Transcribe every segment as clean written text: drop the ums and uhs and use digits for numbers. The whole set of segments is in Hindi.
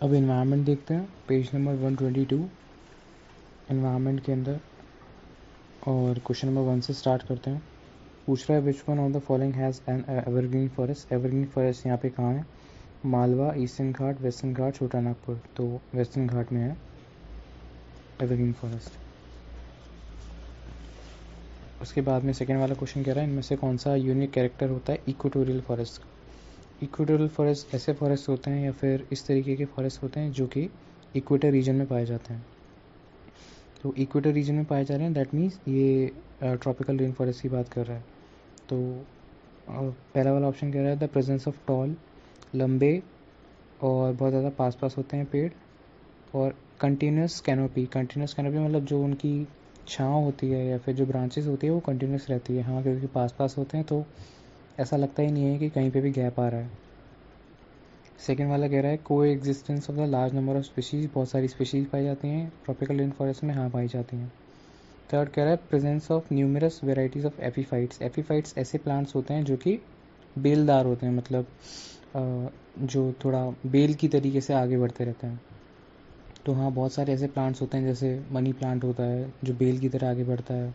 अब इन्वायरमेंट देखते हैं, पेज नंबर 122 इन्वायरमेंट के अंदर, और क्वेश्चन नंबर 1 से स्टार्ट करते हैं। पूछ रहा है which one of the following has an evergreen forest. Evergreen forest यहाँ पे कहाँ है? मालवा, ईस्टर्न घाट, वेस्टर्न घाट, छोटा नागपुर। तो वेस्टर्न घाट में है एवरग्रीन फॉरेस्ट। उसके बाद में सेकेंड वाला क्वेश्चन कह रहा है इनमें से कौन सा यूनिक कैरेक्टर होता है इक्वेटोरियल फॉरेस्ट का। इक्वेटोरियल फॉरेस्ट ऐसे फॉरेस्ट होते हैं या फिर इस तरीके के फॉरेस्ट होते हैं जो कि इक्वेटर रीजन में पाए जाते हैं। तो इक्वेटर रीजन में पाए जा रहे हैं, दैट मीन्स ये ट्रॉपिकल रेन फॉरेस्ट की बात कर रहा है। तो पहला वाला ऑप्शन कह रहा है द प्रेजेंस ऑफ टॉल, लंबे और बहुत ज़्यादा पास पास होते हैं पेड़, और कंटिन्यूस कैनोपी। कंटिन्यूस कैनोपी मतलब जो उनकी छाँव होती है या फिर जो ब्रांचेस होती है वो कंटिन्यूस रहती है। हाँ, क्योंकि पास पास होते हैं तो ऐसा लगता ही नहीं है कि कहीं पे भी गैप आ रहा है। सेकेंड वाला कह रहा है को existence of the large number of species. बहुत सारी स्पीशीज़ पाई जाती हैं ट्रॉपिकल रेन फॉरेस्ट में। हाँ, पाई जाती हैं। थर्ड कह रहा है presence of numerous varieties of epiphytes. Epiphytes ऐसे प्लांट्स होते हैं जो कि बेलदार होते हैं, मतलब जो थोड़ा बेल की तरीके से आगे बढ़ते रहते हैं। तो हाँ, बहुत सारे ऐसे प्लांट्स होते हैं, जैसे मनी प्लांट होता है जो बेल की तरह आगे बढ़ता है,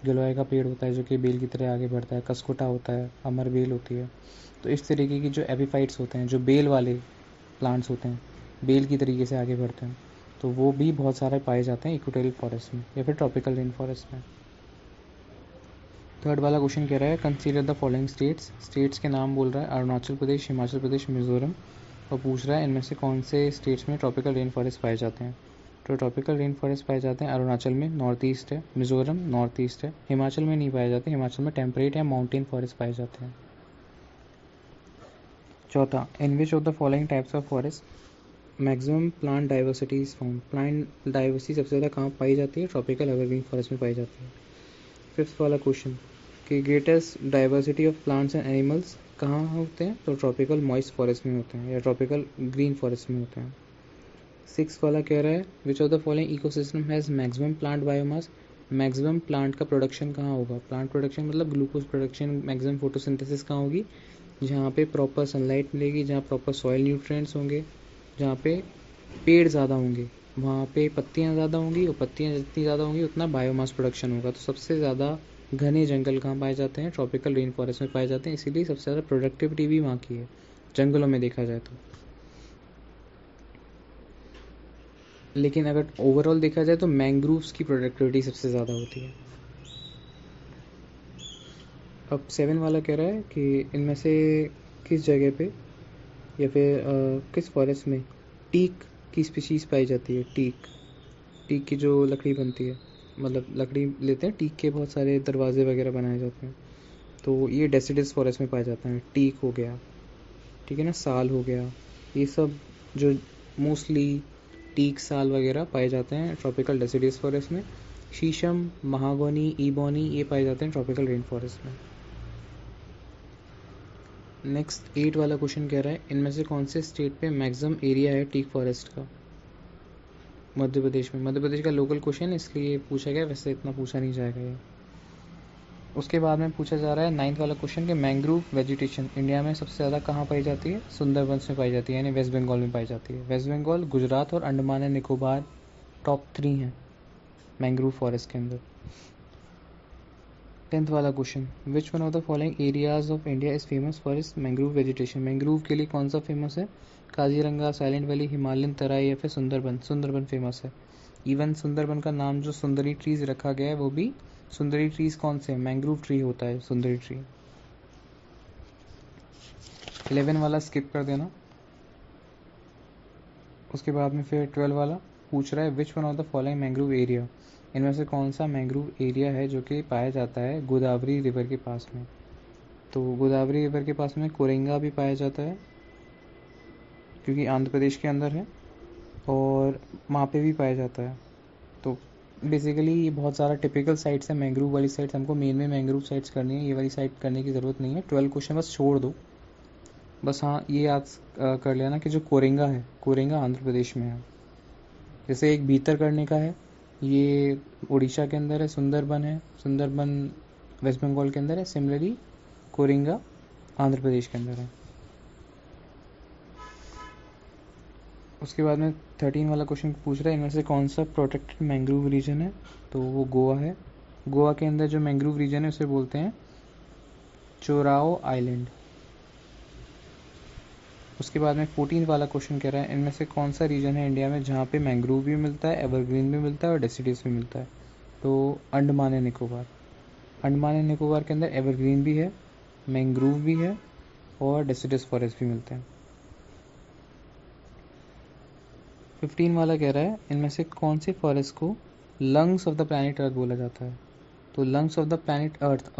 गिलोय का पेड़ होता है जो कि बेल की तरह आगे बढ़ता है, कसकोटा होता है, अमर बेल होती है। तो इस तरीके की जो एपीफाइट्स होते हैं, जो बेल वाले प्लांट्स होते हैं, बेल की तरीके से आगे बढ़ते हैं, तो वो भी बहुत सारे पाए जाते हैं इक्वेटोरियल फॉरेस्ट में या फिर ट्रॉपिकल रेन फॉरेस्ट में। थर्ड वाला क्वेश्चन कह रहा है consider the following states. States के नाम बोल रहा है अरुणाचल प्रदेश, हिमाचल प्रदेश, मिजोरम, और पूछ रहा है इनमें से कौन से स्टेट्स में ट्रॉपिकल रेन फॉरेस्ट पाए जाते हैं। तो ट्रॉपिकल रेन फॉरेस्ट पाए जाते हैं अरुणाचल में, नॉर्थ ईस्ट है, मिजोरम नॉर्थ ईस्ट है, हिमाचल में नहीं पाए जाते, हिमाचल में टेम्परेट या माउंटेन फॉरेस्ट पाए जाते हैं। चौथा, in which of the following types of forest maximum plant diversity is found. Plant diversity सबसे ज़्यादा कहाँ पाई जाती है? ट्रॉपिकल एवरग्रीन फॉरेस्ट में पाई जाती है। फिफ्थ वाला क्वेश्चन कि greatest diversity of plants and animals कहाँ होते हैं? तो ट्रॉपिकल मॉइस्ट फॉरेस्ट में होते हैं या ट्रॉपिकल ग्रीन फॉरेस्ट में होते हैं। सिक्स वाला कह रहा है विच of the following ecosystem has maximum plant biomass. Maximum plant का प्रोडक्शन कहाँ होगा? प्लांट प्रोडक्शन मतलब ग्लूकोज प्रोडक्शन, मैक्सिमम फोटोसिंथेसिस कहाँ होगी? जहाँ पे प्रॉपर सनलाइट मिलेगी, जहाँ प्रॉपर सॉइल न्यूट्रिएंट्स होंगे, जहाँ पे पेड़ ज़्यादा होंगे, वहाँ पे पत्तियाँ ज़्यादा होंगी, और पत्तियाँ जितनी ज़्यादा होंगी उतना बायोमास प्रोडक्शन होगा। तो सबसे ज़्यादा घने जंगल कहाँ पाए जाते हैं? ट्रॉपिकल रेन फॉरेस्ट में पाए जाते हैं, इसीलिए सबसे ज़्यादा प्रोडक्टिविटी भी वहाँ की है जंगलों में देखा जाए तो। लेकिन अगर ओवरऑल देखा जाए तो मैंग्रोव्स की प्रोडक्टिविटी सबसे ज़्यादा होती है। अब 7 वाला कह रहा है कि इनमें से किस जगह पे या फिर किस फॉरेस्ट में टीक की स्पीशीज़ पाई जाती है। टीक, टीक की जो लकड़ी बनती है, मतलब लकड़ी लेते हैं, टीक के बहुत सारे दरवाजे वगैरह बनाए जाते हैं, तो ये डेसिडस फॉरेस्ट में पाया जाता है। टीक हो गया, ठीक है ना, साल हो गया, ये सब जो मोस्टली टीक, साल वगैरह पाए जाते हैं ट्रॉपिकल डेसिडस फॉरेस्ट में। शीशम, महागोनी, ईबोनी ये पाए जाते हैं ट्रॉपिकल रेन फॉरेस्ट में। नेक्स्ट 8 वाला क्वेश्चन कह रहा है इनमें से कौन से स्टेट पे मैक्सिमम एरिया है टीक फॉरेस्ट का? मध्य प्रदेश में। मध्य प्रदेश का लोकल क्वेश्चन इसलिए पूछा गया, वैसे इतना पूछा नहीं जाएगा ये। उसके बाद में पूछा जा रहा है 9th वाला क्वेश्चन कि मैंग्रोव वेजिटेशन इंडिया में सबसे ज़्यादा कहाँ पाई जाती है? सुंदरबंस में पाई जाती है, यानी वेस्ट बंगाल में पाई जाती है। वेस्ट बंगाल, गुजरात और अंडमान एंड निकोबार टॉप 3 हैं मैंग्रोव फॉरेस्ट के अंदर। 10th वाला question which one of the following areas of India is famous for इस मैंग्रोव वेजिटेशन। मैंग्रोव के लिए कौन सा फेमस है? काजीरंगा, साइलेंट वैली, हिमालयन तराई या फिर सुंदरबन। सुंदरबन फेमस है। इवन सुंदरबन का नाम जो सुंदरी ट्रीज रखा गया है वो भी सुंदरी ट्रीज कौन से? मैंग्रोव ट्री होता है सुंदरी ट्री। 11 वाला स्किप कर देना। उसके बाद में फिर 12 वाला पूछ रहा है which one of the following mangrove area. इनमें से कौन सा मैंग्रोव एरिया है जो कि पाया जाता है गोदावरी रिवर के पास में? तो गोदावरी रिवर के पास में कोरेंगा भी पाया जाता है क्योंकि आंध्र प्रदेश के अंदर है, और वहाँ पे भी पाया जाता है। तो बेसिकली ये बहुत सारा टिपिकल साइट्स है मैंग्रोव वाली साइट्स। हमको मेन में मैंग्रोव साइट्स करनी है, ये वाली साइट करने की ज़रूरत नहीं है। 12 क्वेश्चन बस छोड़ दो। बस हाँ, ये याद कर लेना कि जो कोरेंगा है, कोरेंगा आंध्र प्रदेश में है। जैसे एक भीतर करने का है, ये उड़ीसा के अंदर है, सुंदरबन है, सुंदरबन वेस्ट बंगाल के अंदर है। सिमिलरली कोरेंगा आंध्र प्रदेश के अंदर है। उसके बाद में 13 वाला क्वेश्चन पूछ रहा है इनमें से कौन सा प्रोटेक्टेड मैंग्रोव रीजन है, तो वो गोवा है। गोवा के अंदर जो मैंग्रोव रीजन है उसे बोलते हैं चोराओ आइलैंड। उसके बाद में 14 वाला क्वेश्चन कह रहा है इनमें से कौन सा रीजन है इंडिया में जहाँ पे मैंग्रोव भी मिलता है, एवरग्रीन भी मिलता है और डेसिडियस भी मिलता है, तो अंडमान एंड निकोबार। अंडमान एंड निकोबार के अंदर एवरग्रीन भी है, मैंग्रोव भी है और डेसिडियस फॉरेस्ट भी मिलते हैं। 15 वाला कह रहा है इनमें से कौन से फॉरेस्ट को lungs of the planet earth बोला जाता है, तो lungs of the planet earth,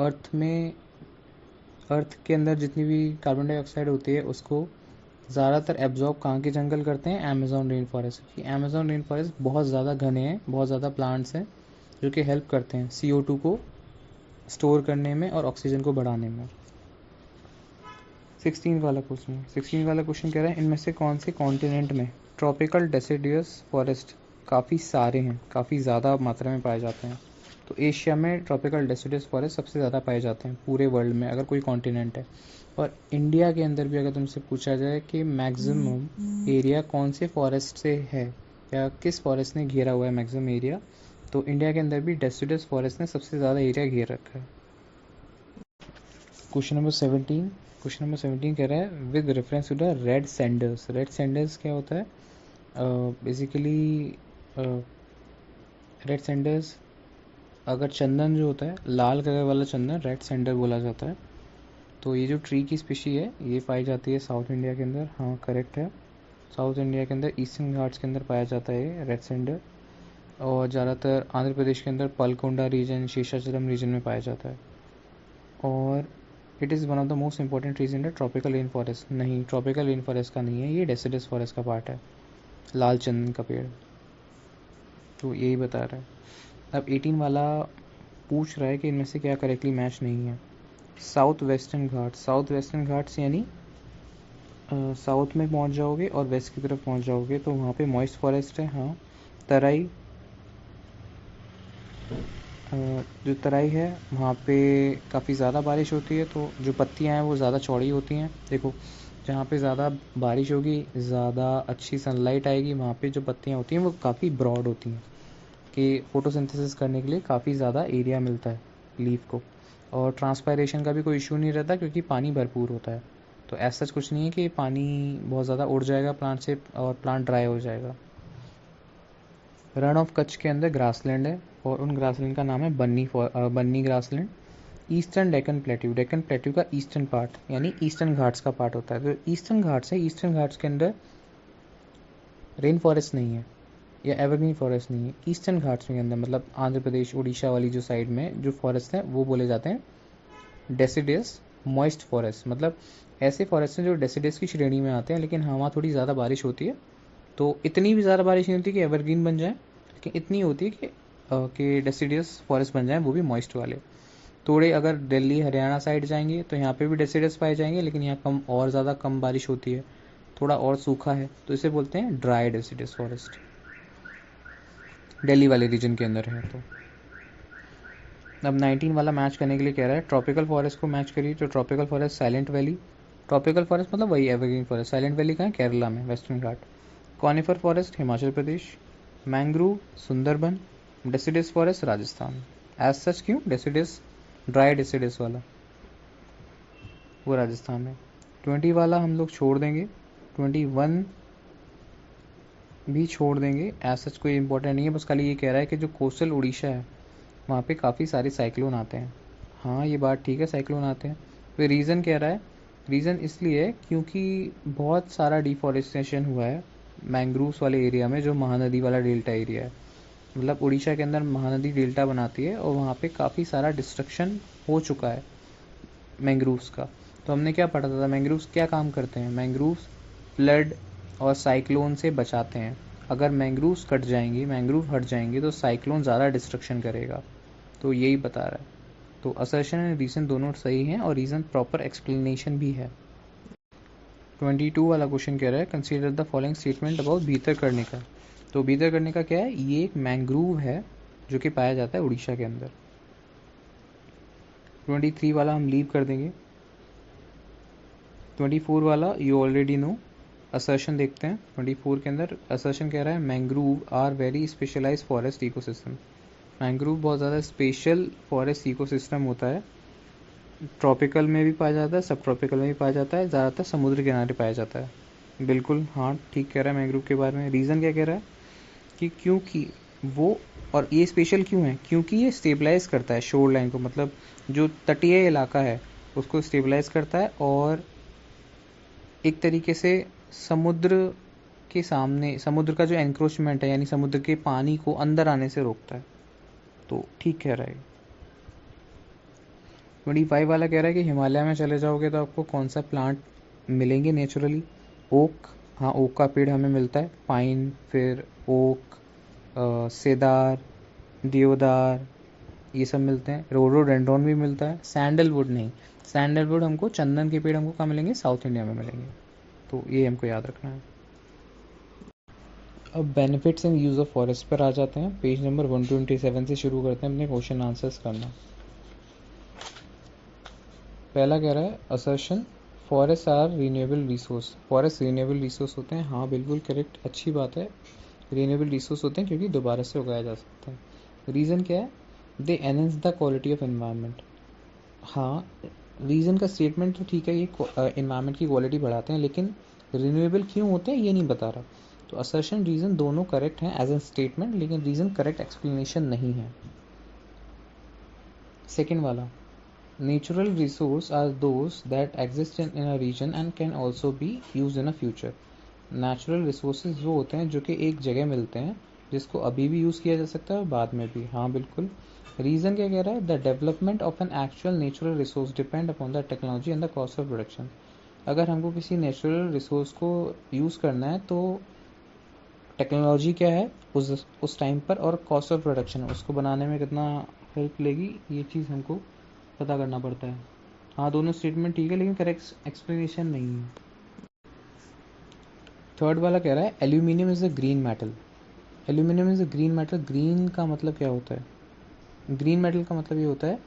अर्थ के अंदर जितनी भी कार्बन डाइऑक्साइड होती है उसको ज़्यादातर एब्जॉर्ब कहाँ के जंगल करते हैं, अमेज़न रेन फॉरेस्ट, क्योंकि अमेज़न रेन फॉरेस्ट बहुत ज़्यादा घने हैं, बहुत ज़्यादा प्लांट्स हैं जो कि हेल्प करते हैं CO2 को स्टोर करने में और ऑक्सीजन को बढ़ाने में। 16 वाला क्वेश्चन कह रहा है इनमें से कौन से कॉन्टिनेंट में ट्रॉपिकल डेसिडियस फॉरेस्ट काफ़ी सारे हैं, काफ़ी ज़्यादा मात्रा में पाए जाते हैं, तो एशिया में ट्रॉपिकल डेसिडियस फॉरेस्ट सबसे ज़्यादा पाए जाते हैं पूरे वर्ल्ड में अगर कोई कॉन्टिनेंट है। और इंडिया के अंदर भी अगर तुमसे पूछा जाए कि मैक्सिमम एरिया कौन से फॉरेस्ट से है या किस फॉरेस्ट ने घेरा हुआ है मैक्सिमम एरिया, तो इंडिया के अंदर भी डेसिडियस फॉरेस्ट ने सबसे ज़्यादा एरिया घेर रखा है। क्वेश्चन नंबर 17 कह रहा है with reference to the red sanders. Red sanders क्या होता है, बेसिकली रेड सैंडर्स अगर चंदन जो होता है लाल कलर वाला चंदन रेड सैंडर बोला जाता है। तो ये जो ट्री की स्पीशी है ये पाई जाती है साउथ इंडिया के अंदर, हाँ करेक्ट है, साउथ इंडिया के अंदर ईस्टर्न घाट्स के अंदर पाया जाता है रेड सैंडर, और ज़्यादातर आंध्र प्रदेश के अंदर पलकोंडा रीजन, शेषाचलम रीजन में पाया जाता है। और it is one of the most important trees in the tropical rain forest, नहीं ट्रॉपिकल रेन फॉरेस्ट का नहीं है, ये डेसिडस फॉरेस्ट का पार्ट है, लाल चंदन का पेड़, तो यही बता रहा है। अब 18 वाला पूछ रहा है कि इनमें से क्या करेक्टली मैच नहीं है। साउथ वेस्टर्न घाट्स यानी साउथ में पहुंच जाओगे और वेस्ट की तरफ पहुंच जाओगे तो वहाँ पे मॉइस्ट फॉरेस्ट है, हाँ। तराई, जो तराई है वहाँ पे काफ़ी ज़्यादा बारिश होती है, तो जो पत्तियाँ हैं वो ज़्यादा चौड़ी होती हैं। देखो जहाँ पे ज़्यादा बारिश होगी, ज़्यादा अच्छी सनलाइट आएगी, वहाँ पे जो पत्तियाँ होती हैं वो काफ़ी ब्रॉड होती हैं कि फोटोसिंथेसिस करने के लिए काफ़ी ज़्यादा एरिया मिलता है लीफ को, और ट्रांसपायरेशन का भी कोई इशू नहीं रहता क्योंकि पानी भरपूर होता है। तो ऐसा कुछ नहीं है कि पानी बहुत ज़्यादा उड़ जाएगा प्लांट से और प्लांट ड्राई हो जाएगा। रन ऑफ कच्छ के अंदर ग्रासलैंड है और उन ग्रासलैंड का नाम है बन्नी ग्रासलैंड। ईस्टर्न डेक्कन प्लेट्यू का ईस्टर्न पार्ट यानी ईस्टर्न घाट्स का पार्ट होता है, तो ईस्टर्न घाट्स है, ईस्टर्न घाट्स के अंदर रेन फॉरेस्ट नहीं है या एवरग्रीन फॉरेस्ट नहीं है। ईस्टर्न घाट्स के अंदर मतलब आंध्र प्रदेश उड़ीसा वाली जो साइड में जो फॉरेस्ट हैं वो बोले जाते हैं डेसिडियस मॉइस्ट फॉरेस्ट, मतलब ऐसे फॉरेस्ट हैं जो डेसिडियस की श्रेणी में आते हैं, लेकिन हाँ वहाँ थोड़ी ज़्यादा बारिश होती है, तो इतनी भी ज़्यादा बारिश नहीं होती कि एवरग्रीन बन जाए, लेकिन इतनी होती है कि डेसिडियस फॉरेस्ट बन जाए, वो भी मॉइस्ट वाले। थोड़े अगर दिल्ली हरियाणा साइड जाएंगे तो यहाँ पे भी डेसिडियस पाए जाएंगे, लेकिन यहाँ कम और ज़्यादा कम बारिश होती है, थोड़ा और सूखा है, तो इसे बोलते हैं ड्राई डेसिडियस फॉरेस्ट, दिल्ली वाले रीजन के अंदर है। तो अब 19 वाला मैच करने के लिए कह रहा है ट्रॉपिकल फॉरेस्ट को मैच करिए, तो tropical forest silent valley, tropical forest मतलब वही एवरग्रीन फॉरेस्ट, साइलेंट वैली कहाँ है, केरला में, Western Ghat. Conifer forest Himachal Pradesh, mangrove Sundarban, deciduous forest Rajasthan. As such क्यों डेसिडियस, ड्राई डेसिडियस वाला वो राजस्थान है। 20 वाला हम लोग छोड़ देंगे, 21 भी छोड़ देंगे, एज सच कोई इंपॉर्टेंट नहीं है, बस खाली ये कह रहा है कि जो कोस्टल उड़ीसा है वहाँ पे काफ़ी सारे साइक्लोन आते हैं। हाँ ये बात ठीक है, साइक्लोन आते हैं। तो रीज़न कह रहा है, रीज़न इसलिए है क्योंकि बहुत सारा डिफॉरेस्टेशन हुआ है मैंग्रोव्स वाले एरिया में जो महानदी वाला डेल्टा एरिया है, मतलब उड़ीसा के अंदर महानदी डेल्टा बनाती है और वहाँ पे काफ़ी सारा डिस्ट्रक्शन हो चुका है मैंग्रोव्स का। तो हमने क्या पढ़ा था, मैंग्रोव्स क्या काम करते हैं, मैंग्रोव्स फ्लड और साइक्लोन से बचाते हैं। अगर मैंग्रोव्स कट जाएंगे, मैंग्रोव हट जाएंगे तो साइक्लोन ज़्यादा डिस्ट्रक्शन करेगा, तो यही बता रहा है। तो असर्शन एंड रीज़न दोनों सही हैं और रीज़न प्रॉपर एक्सप्लेनेशन भी है। 22 वाला क्वेश्चन कह रहा है consider the following statement about Bhitarkanika. तो भीतरकनिका क्या है, ये एक मैंग्रोव है जो कि पाया जाता है उड़ीसा के अंदर। 23 वाला हम लीव कर देंगे। 24 वाला यू ऑलरेडी नो, असर्शन देखते हैं 24 के अंदर। असर्शन कह रहा है mangrove are very specialised forest ecosystem. Mangrove बहुत ज़्यादा स्पेशल फॉरेस्ट इकोसिस्टम होता है, ट्रॉपिकल में भी पाया जाता है, सब ट्रॉपिकल में भी पाया जाता है, ज़्यादातर समुद्र किनारे पाया जाता है। बिल्कुल हाँ ठीक कह रहा है मैंग्रोव के बारे में। रीज़न क्या कह रहा है कि क्योंकि वो, और ये स्पेशल क्यों है, क्योंकि ये स्टेबलाइज करता है शोर लाइन को, मतलब जो तटीय इलाका है उसको स्टेबलाइज करता है और एक तरीके से समुद्र के सामने, समुद्र का जो एंक्रोचमेंट है यानी समुद्र के पानी को अंदर आने से रोकता है। तो ठीक कह रहा है। 25 वाला कह रहा है कि हिमालय में चले जाओगे तो आपको कौन सा प्लांट मिलेंगे नेचुरली। ओक, हाँ ओक का पेड़ हमें मिलता है, पाइन, फिर ओक, सेदार, देवदार, ये सब मिलते हैं। रोडोडेंड्रॉन भी मिलता है। सैंडलवुड नहीं, सैंडलवुड हमको, चंदन के पेड़ हमको कहाँ मिलेंगे, साउथ इंडिया में मिलेंगे। तो ये हमको याद रखना है। अब benefits and use of forest पर आ जाते हैं। पेज नंबर 127 से शुरू करते हैं अपने क्वेश्चन आंसर्स करना। पहला कह रहा है assertion forest are renewable resource. Forest renewable resource होते हैं, हाँ बिल्कुल करेक्ट, अच्छी बात है। रीन्यूएबल रिसोर्स होते हैं क्योंकि दोबारा से उगाया जा सकता है। रीज़न क्या है, they enhance the quality of environment. हाँ रीज़न का स्टेटमेंट तो ठीक है, ये एनवायरनमेंट की क्वालिटी बढ़ाते हैं, लेकिन रिन्यूएबल क्यों होते हैं ये नहीं बता रहा। तो असर्शन रीज़न दोनों करेक्ट हैं एज ए स्टेटमेंट, लेकिन रीज़न करेक्ट एक्सप्लेनेशन नहीं है। सेकेंड वाला, natural resource are those that exist in a region and can also be use in a future. Natural resources वो होते हैं जो कि एक जगह मिलते हैं जिसको अभी भी यूज़ किया जा सकता है और बाद में भी, हाँ बिल्कुल। रीज़न क्या कह रहा है, the development of an actual natural resource depend upon the technology and the cost of production. अगर हमको किसी नेचुरल रिसोर्स को यूज़ करना है तो टेक्नोलॉजी क्या है उस टाइम पर, और कॉस्ट ऑफ प्रोडक्शन उसको बनाने में कितना हेल्प लेगी, ये चीज़ हमको पता करना पड़ता है। हाँ दोनों स्टेटमेंट ठीक है लेकिन करेक्ट एक्सप्लेनेशन नहीं है। थर्ड वाला कह रहा है aluminium is a green metal. Aluminium is a green metal. Green का मतलब क्या होता है, ग्रीन मेटल का मतलब ये होता है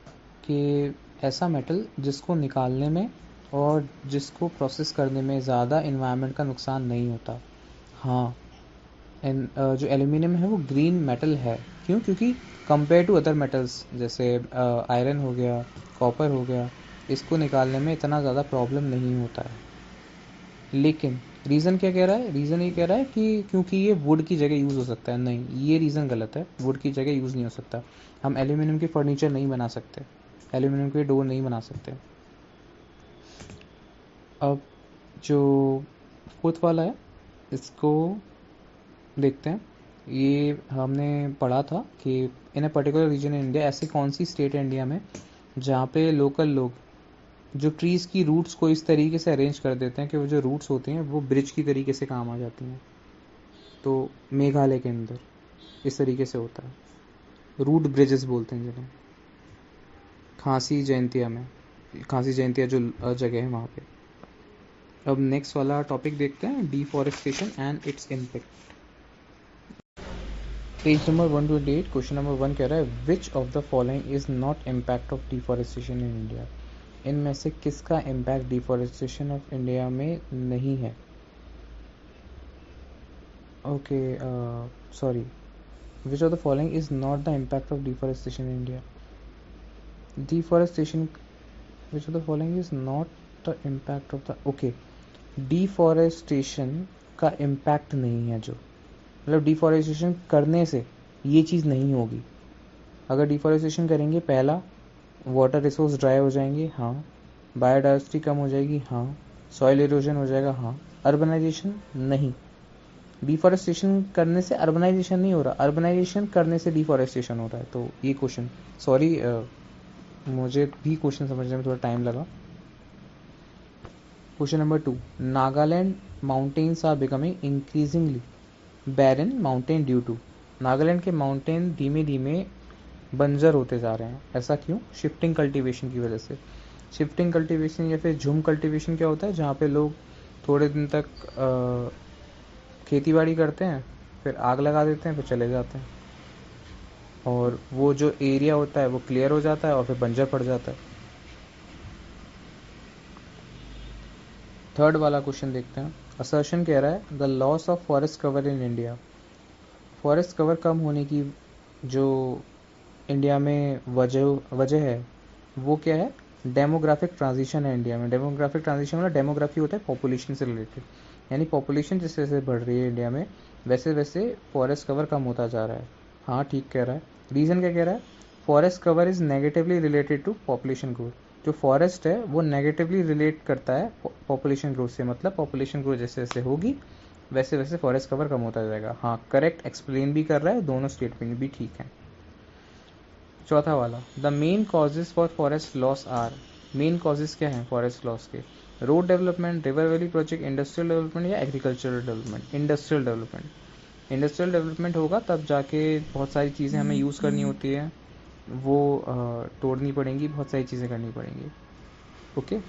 कि ऐसा मेटल जिसको निकालने में और जिसको प्रोसेस करने में ज़्यादा इन्वायरमेंट का नुकसान नहीं होता। हाँ जो एल्यूमिनियम है वो ग्रीन मेटल है। क्यों, क्योंकि कंपेयर टू अदर मेटल्स जैसे आयरन हो गया, कॉपर हो गया, इसको निकालने में इतना ज़्यादा प्रॉब्लम नहीं होता है। लेकिन रीज़न क्या कह रहा है, रीज़न ये कह रहा है कि क्योंकि ये वुड की जगह यूज़ हो सकता है। नहीं, ये रीज़न गलत है, वुड की जगह यूज़ नहीं हो सकता। हम एल्यूमिनियम के फर्नीचर नहीं बना सकते, एल्यूमिनियम के डोर नहीं बना सकते। अब जो फोर्थ वाला है इसको देखते हैं। ये हमने पढ़ा था कि in a particular region in India, ऐसी कौन सी स्टेट है इंडिया में जहाँ पे लोकल लोग जो ट्रीज़ की रूट्स को इस तरीके से अरेंज कर देते हैं कि वो जो रूट्स होती हैं वो ब्रिज की तरीके से काम आ जाती हैं। तो मेघालय के अंदर इस तरीके से होता है, रूट ब्रिजेस बोलते हैं जिन्हें। खांसी जयंतिया में, खांसी जयंतिया जो जगह है वहाँ पे। अब नेक्स्ट वाला टॉपिक देखते हैं, deforestation and its impact. Page number 128 question number 1 कह रहा है विच of the following is not impact of deforestation in India. इनमें से किसका इम्पैक्ट डिफॉरेस्टेशन ऑफ इंडिया में नहीं है। Okay sorry, which of the following is not the impact of deforestation in India. Deforestation, which of the following is not the impact of the, okay deforestation का इम्पैक्ट नहीं है, जो मतलब डिफॉरेस्टेशन करने से ये चीज़ नहीं होगी। अगर डिफॉरेस्टेशन करेंगे, पहला वाटर रिसोर्स ड्राई हो जाएंगे, हाँ। बायोडाइवर्सिटी कम हो जाएगी, हाँ। सॉइल इरोजन हो जाएगा, हाँ। अर्बनाइजेशन नहीं, डिफॉरेस्टेशन करने से अर्बनाइजेशन नहीं हो रहा, अर्बनाइजेशन करने से डिफॉरेस्टेशन हो रहा है। तो ये क्वेश्चन, सॉरी मुझे भी क्वेश्चन समझने में थोड़ा टाइम लगा। Question number 2, Nagaland mountains are becoming increasingly barren mountain due to. Nagaland के माउंटेन धीमे धीमे बंजर होते जा रहे हैं, ऐसा क्यों, शिफ्टिंग कल्टीवेशन की वजह से। शिफ्टिंग कल्टीवेशन या फिर झूम कल्टीवेशन क्या होता है, जहाँ पे लोग थोड़े दिन तक खेती बाड़ी करते हैं, फिर आग लगा देते हैं, फिर चले जाते हैं, और वो जो एरिया होता है वो क्लियर हो जाता है और फिर बंजर पड़ जाता है। थर्ड वाला क्वेश्चन देखते हैं, असर्शन कह रहा है the loss of forest cover in India, forest cover कम होने की जो इंडिया में वजह है वो क्या है, डेमोग्राफिक ट्रांजिशन है इंडिया में। डेमोग्राफिक ट्रांजिशन मतलब डेमोग्राफी होता है पॉपुलेशन से रिलेटेड, यानी पॉपुलेशन जैसे जैसे बढ़ रही है इंडिया में वैसे वैसे फॉरेस्ट कवर कम होता जा रहा है। हाँ ठीक कह रहा है। रीज़न क्या कह रहा है, forest cover is negatively related to population growth, जो फॉरेस्ट है वो नेगेटिवली रिलेट करता है पॉपुलेशन ग्रोथ से, मतलब पॉपुलेशन ग्रोथ जैसे जैसे होगी वैसे वैसे फॉरेस्ट कवर कम होता जाएगा। हाँ करेक्ट, एक्सप्लेन भी कर रहा है, दोनों स्टेटमेंट भी ठीक है। चौथा वाला, the main causes for forest loss are, main causes क्या हैं फॉरेस्ट लॉस के, road development, river valley project, industrial development या agricultural development. Industrial development, industrial development होगा तब जाके बहुत सारी चीज़ें हमें यूज़ करनी होती है, वो तोड़नी पड़ेंगी, बहुत सारी चीज़ें करनी पड़ेंगी। ओके,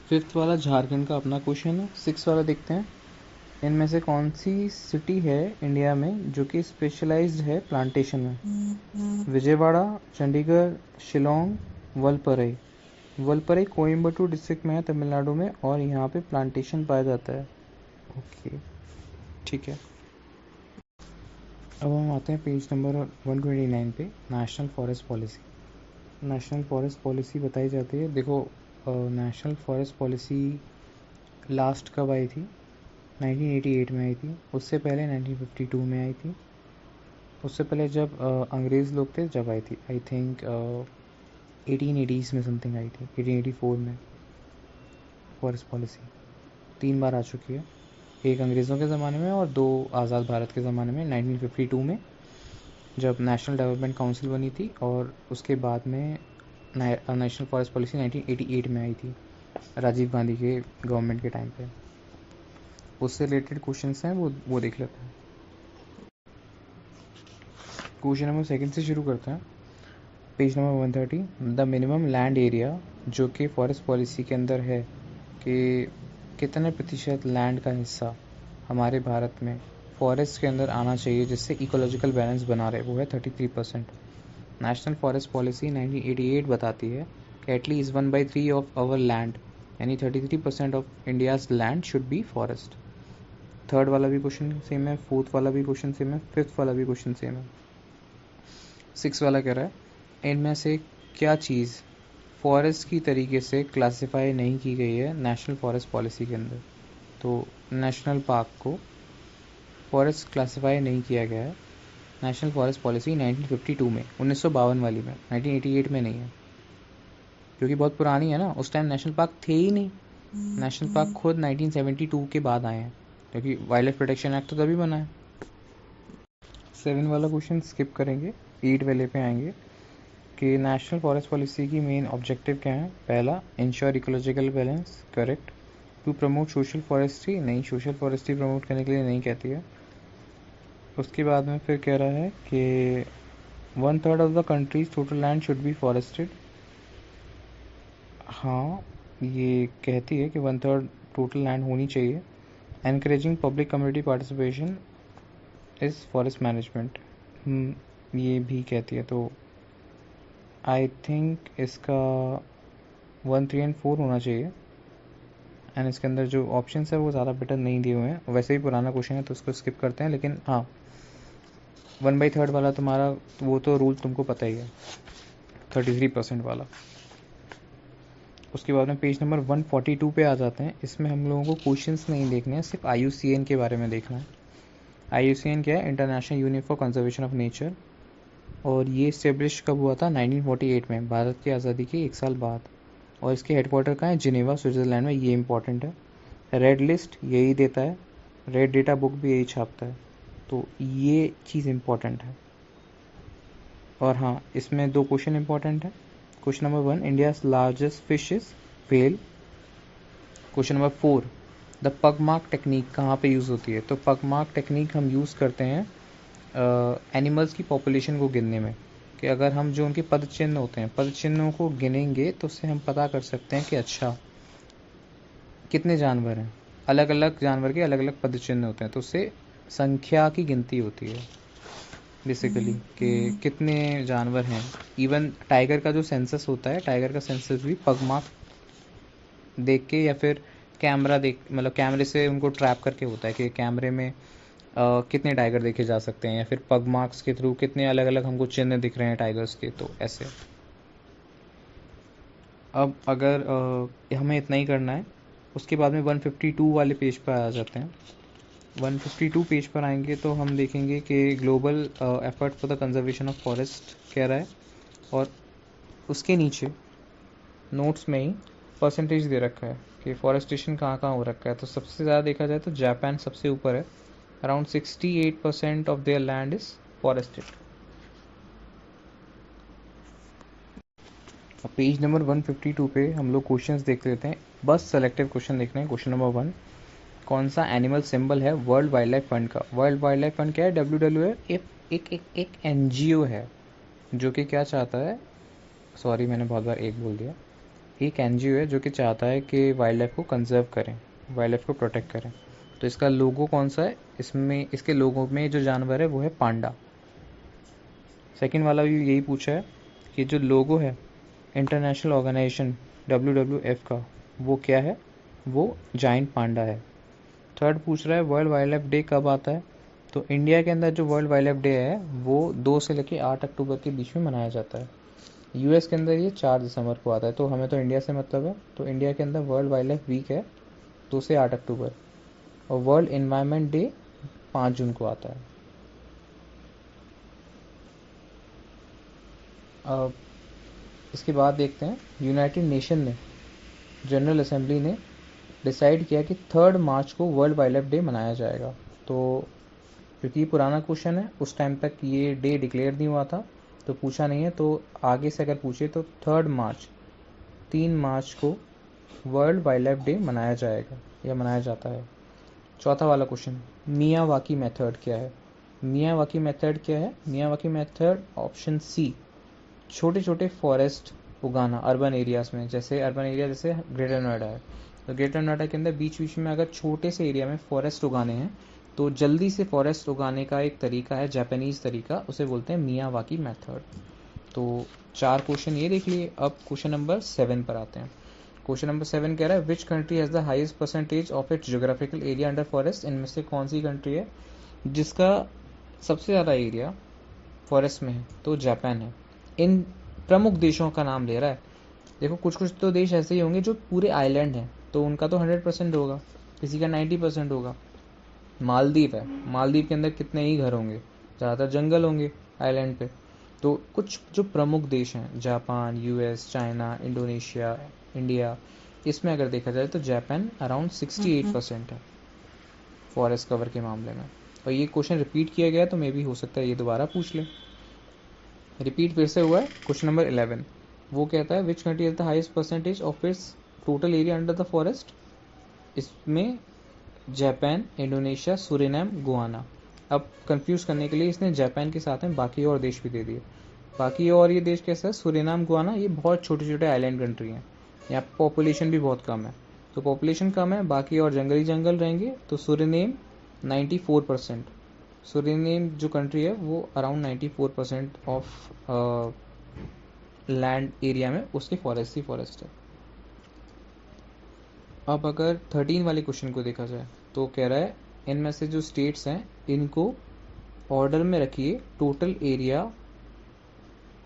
फिफ्थ वाला झारखंड का अपना क्वेश्चन है। सिक्स वाला देखते हैं, इनमें से कौन सी सिटी है इंडिया में जो कि स्पेशलाइज्ड है प्लांटेशन में, विजयवाड़ा, चंडीगढ़, शिलोंग, वलपराई। वलपराई कोयम्बटूर डिस्ट्रिक्ट में है तमिलनाडु में, और यहाँ पे प्लांटेशन पाया जाता है। ओके ठीक है, अब हम आते हैं पेज नंबर 129 पे, national forest policy. National forest policy बताई जाती है। देखो नेशनल फॉरेस्ट पॉलिसी लास्ट कब आई थी, 1988 में आई थी, उससे पहले 1952 में आई थी, उससे पहले जब अंग्रेज़ लोग थे जब आई थी, आई थिंक 1880s में समथिंग आई थी, 1884 में। फॉरेस्ट पॉलिसी 3 बार आ चुकी है, एक अंग्रेज़ों के ज़माने में और 2 आज़ाद भारत के ज़माने में। 1952 में जब नेशनल डेवलपमेंट काउंसिल बनी थी, और उसके बाद में नेशनल फॉरेस्ट पॉलिसी 1988 में आई थी राजीव गांधी के गवर्नमेंट के टाइम पे। उससे रिलेटेड क्वेश्चंस हैं वो देख लेते हैं। क्वेश्चन नंबर सेकंड से शुरू करते हैं, page number 130, the minimum land area जो कि फॉरेस्ट पॉलिसी के अंदर है कि कितने प्रतिशत लैंड का हिस्सा हमारे भारत में फॉरेस्ट के अंदर आना चाहिए जिससे इकोलॉजिकल बैलेंस बना रहे, वो है 33%। नेशनल फॉरेस्ट पॉलिसी 1988 बताती है कि एटलीस्ट 1/3 ऑफ आवर लैंड, यानी 33% of India's land should be forest. Third वाला भी क्वेश्चन सेम है, फोर्थ वाला भी क्वेश्चन सेम है, फिफ्थ वाला भी क्वेश्चन सेम है। सिक्स वाला कह रहा है इनमें से क्या चीज़ फॉरेस्ट की तरीके से क्लासिफाई नहीं की गई है नेशनल फॉरेस्ट पॉलिसी के अंदर। तो नेशनल पार्क को फॉरेस्ट क्लासिफाई नहीं किया गया है नेशनल फॉरेस्ट पॉलिसी 1952 में, 1952 वाली में, 1988 में नहीं है, क्योंकि बहुत पुरानी है ना, उस टाइम नेशनल पार्क थे ही नहीं। नेशनल पार्क खुद 1972 के बाद आए हैं, क्योंकि वाइल्ड लाइफ प्रोटेक्शन एक्ट तो तभी बना है। 7 वाला क्वेश्चन स्किप करेंगे, 8 वाले पे आएंगे कि नेशनल फॉरेस्ट पॉलिसी की मेन ऑब्जेक्टिव क्या है। पहला, ensure ecological balance, correct. To promote social forestry, नहीं, सोशल फॉरेस्ट्री प्रमोट करने के लिए नहीं कहती है। उसके बाद में फिर कह रहा है कि 1/3 of the countries total land should be forested. हाँ ये कहती है कि 1/3 टोटल लैंड होनी चाहिए। Encouraging public community participation is forest management, ये भी कहती है। तो आई थिंक इसका 1, 3 एंड 4 होना चाहिए। एंड इसके अंदर जो ऑप्शन है वो ज़्यादा बेटर नहीं दिए हुए हैं, वैसे भी पुराना क्वेश्चन है तो उसको स्किप करते हैं। लेकिन हाँ 1/3 वाला तुम्हारा वो तो रूल तुमको पता ही है, 33% वाला। उसके बाद में पेज नंबर 142 पे आ जाते हैं। इसमें हम लोगों को क्वेश्चंस नहीं देखने हैं, सिर्फ IUCN के बारे में देखना है। IUCN क्या है, international union for conservation of nature, और ये इस्टेब्लिश कब हुआ था, 1948 में, भारत की आज़ादी के 1 साल बाद। और इसके हेडक्वार्टर कहाँ है, जिनेवा, स्विट्ज़रलैंड में, ये इंपॉर्टेंट है। रेड लिस्ट यही देता है, रेड डेटा बुक भी यही छापता है, तो ये चीज़ इंपॉर्टेंट है। और हाँ इसमें 2 क्वेश्चन इंपॉर्टेंट है। Question number 1, India's largest fish is whale. Question number 4, the pugmark technique कहाँ पे यूज़ होती है। तो पगमार्क टेक्निक हम यूज़ करते हैं एनिमल्स की पॉपुलेशन को गिनने में, कि अगर हम जो उनके पद चिन्ह होते हैं, पद चिन्हों को गिनेंगे तो उससे हम पता कर सकते हैं कि अच्छा कितने जानवर हैं, अलग अलग जानवर के अलग अलग पद चिन्ह होते हैं, तो उससे संख्या की गिनती होती है बेसिकली कि कितने जानवर हैं। इवन टाइगर का जो सेंसस होता है, टाइगर का सेंसस भी पगमार्क देख के या फिर कैमरा देख मतलब कैमरे से उनको ट्रैप करके होता है कि कैमरे में कितने टाइगर देखे जा सकते हैं, या फिर पग मार्क्स के थ्रू कितने अलग अलग हमको चिन्ह दिख रहे हैं टाइगर्स के, तो ऐसे। अब अगर हमें इतना ही करना है, उसके बाद में 152 वाले पेज पर आ जाते हैं। 152 पेज पर आएंगे तो हम देखेंगे कि global effort for the conservation of forest कह रहा है, और उसके नीचे नोट्स में ही परसेंटेज दे रखा है कि फॉरेस्टेशन कहाँ कहाँ हो रखा है। तो सबसे ज़्यादा देखा जाए तो जापान सबसे ऊपर है, around 68% of their land is forested. Page number 152 पे हम लोग क्वेश्चंस देख लेते हैं, बस सेलेक्टिव क्वेश्चन देख रहे हैं। क्वेश्चन नंबर 1, कौन सा एनिमल सिंबल है वर्ल्ड वाइल्ड लाइफ फंड का? वर्ल्ड वाइल्ड लाइफ फंड क्या है? WWF एक NGO है जो कि क्या चाहता है, सॉरी मैंने बहुत बार एक बोल दिया, एक NGO है जो कि चाहता है कि वाइल्ड लाइफ को कंजर्व करें, वाइल्ड लाइफ को प्रोटेक्ट करें। तो इसका लोगो कौन सा है? इसमें इसके लोगों में जो जानवर है वो है पांडा। सेकंड वाला भी यही पूछा है कि जो लोगो है इंटरनेशनल ऑर्गेनाइजेशन WWF का, वो क्या है? वो जाइंट पांडा है। थर्ड पूछ रहा है वर्ल्ड वाइल्ड लाइफ डे कब आता है? तो इंडिया के अंदर जो वर्ल्ड वाइल्ड लाइफ डे है वो 2 से लेकर 8 अक्टूबर के बीच में मनाया जाता है। US के अंदर ये 4 दिसंबर को आता है, तो हमें तो इंडिया से मतलब है, तो इंडिया के अंदर वर्ल्ड वाइल्ड लाइफ वीक है 2 से 8 अक्टूबर, और वर्ल्ड इन्वायरमेंट डे 5 जून को आता है। अब इसके बाद देखते हैं, यूनाइटेड नेशन ने, जनरल असेंबली ने डिसाइड किया कि 3 मार्च को वर्ल्ड वाइल्ड लाइफ डे मनाया जाएगा। तो क्योंकि ये पुराना क्वेश्चन है, उस टाइम तक ये डे डिक्लेयर नहीं हुआ था तो पूछा नहीं है, तो आगे से अगर पूछे तो 3 मार्च को वर्ल्ड वाइल्ड लाइफ डे मनाया जाएगा या मनाया जाता है। चौथा वाला क्वेश्चन, मियावाकी मेथड क्या है? मियावाकी मेथड क्या है? मियावाकी मेथड ऑप्शन सी, छोटे छोटे फॉरेस्ट उगाना अर्बन एरियाज में, जैसे अर्बन एरिया जैसे ग्रेटर नोएडा है, तो ग्रेटर नोएडा के अंदर बीच बीच में अगर छोटे से एरिया में फॉरेस्ट उगाने हैं तो जल्दी से फॉरेस्ट उगाने का एक तरीका है, जापानीज तरीका, उसे बोलते हैं मियावाकी मेथड। तो 4 क्वेश्चन ये देख लिए। अब क्वेश्चन नंबर 7 पर आते हैं। क्वेश्चन नंबर 7 कह रहा है which country has the highest percentage of its geographical area under forest? इनमें से कौन सी कंट्री है जिसका सबसे ज़्यादा एरिया फॉरेस्ट में है? तो जापान है। इन प्रमुख देशों का नाम ले रहा है। देखो कुछ कुछ तो देश ऐसे ही होंगे जो पूरे आइलैंड हैं, तो उनका तो 100% होगा, किसी का 90% होगा। मालदीव है, मालदीव के अंदर कितने ही घर होंगे, ज़्यादातर जंगल होंगे आइलैंड पे। तो कुछ जो प्रमुख देश हैं, Japan, US, China, Indonesia, India, इसमें अगर देखा जाए तो जापान अराउंड 68% है फॉरेस्ट कवर के मामले में। और ये क्वेश्चन रिपीट किया गया तो मे भी हो सकता है ये दोबारा पूछ ले। रिपीट फिर से हुआ है। क्वेश्चन नंबर 11 वो कहता है which country is the highest percentage of its total area under the forest? इसमें जापान, इंडोनेशिया, सुरिनाम, गुआना। अब कंफ्यूज करने के लिए इसने जापान के साथ में बाकी और देश भी दे दिए। बाकी और ये देश कैसा है? सुरिनाम, गुआना, ये बहुत छोटे छोटे आइलैंड कंट्री हैं, यहाँ पॉपुलेशन भी बहुत कम है। तो पॉपुलेशन कम है, बाकी और जंगली जंगल रहेंगे। तो सुरिनेम 94%, सुरिनेम जो कंट्री है वो अराउंड 94% ऑफ लैंड एरिया में उसके फॉरेस्ट ही फॉरेस्ट है। अब अगर 13 वाले क्वेश्चन को देखा जाए तो कह रहा है इनमें से जो स्टेट्स हैं इनको ऑर्डर में रखिए टोटल एरिया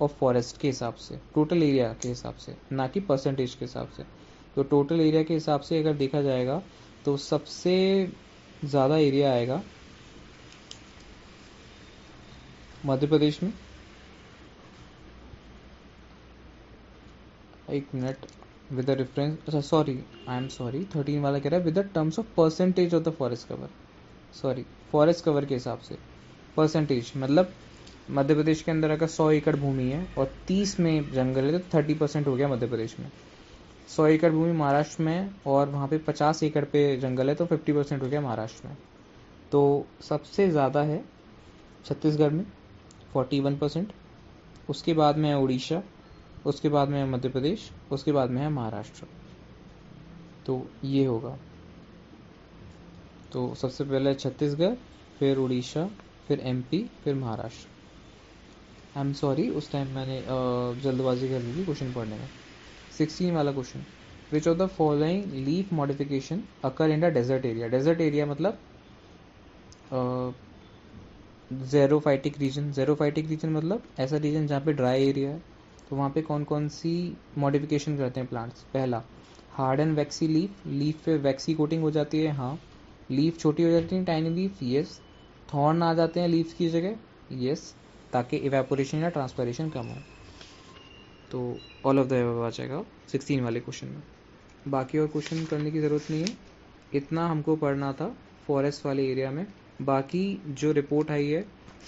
ऑफ फॉरेस्ट के हिसाब से, टोटल एरिया के हिसाब से, ना कि परसेंटेज के हिसाब से। तो टोटल एरिया के हिसाब से अगर देखा जाएगा तो सबसे ज़्यादा एरिया आएगा मध्य प्रदेश में। एक मिनट, विद द रेफरेंस, अच्छा सॉरी, आई एम सॉरी, 13 वाला कह रहा है with the terms of percentage of the forest cover, sorry forest cover के हिसाब से परसेंटेज, मतलब मध्य प्रदेश के अंदर अगर 100 एकड़ भूमि है और 30 में जंगल है तो 30% हो गया मध्य प्रदेश में। 100 एकड़ भूमि महाराष्ट्र में और वहाँ पे 50 एकड़ पे जंगल है तो 50% हो गया महाराष्ट्र में। तो सबसे ज़्यादा है छत्तीसगढ़ में 41%, उसके बाद में है उड़ीसा, उसके बाद में है मध्य प्रदेश, उसके बाद में है महाराष्ट्र। तो ये होगा, तो सबसे पहले छत्तीसगढ़, फिर उड़ीसा, फिर MP, फिर महाराष्ट्र। आई एम सॉरी, उस टाइम मैंने जल्दबाजी कर ली थी क्वेश्चन पढ़ने में। 16 वाला question, which of the following leaf modification occur in the desert area. Desert area मतलब ज़ेरोफाइटिक रीजन। ज़ेरोफाइटिक रीजन मतलब ऐसा रीजन जहाँ पे ड्राई एरिया है। तो वहाँ पे कौन कौन सी मॉडिफिकेशन करते हैं प्लांट्स। पहला, hard and vaccine leaf. Leaf पे वैक्सी कोटिंग हो जाती है, हाँ। लीफ छोटी हो जाती है, टाइनी लीफ, यस। थॉर्न आ जाते हैं लीफ की जगह, यस, ताकि इवेपोरेशन या ट्रांसपरेशन कम हो। तो ऑल ऑफ द अबव आ जाएगा 16 वाले क्वेश्चन में। बाकी और क्वेश्चन करने की ज़रूरत नहीं है, इतना हमको पढ़ना था फॉरेस्ट वाले एरिया में। बाकी जो रिपोर्ट आई है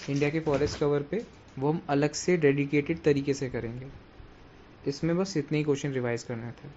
इंडिया के फॉरेस्ट कवर पे, वो हम अलग से डेडिकेटेड तरीके से करेंगे। इसमें बस इतने ही क्वेश्चन रिवाइज करने थे।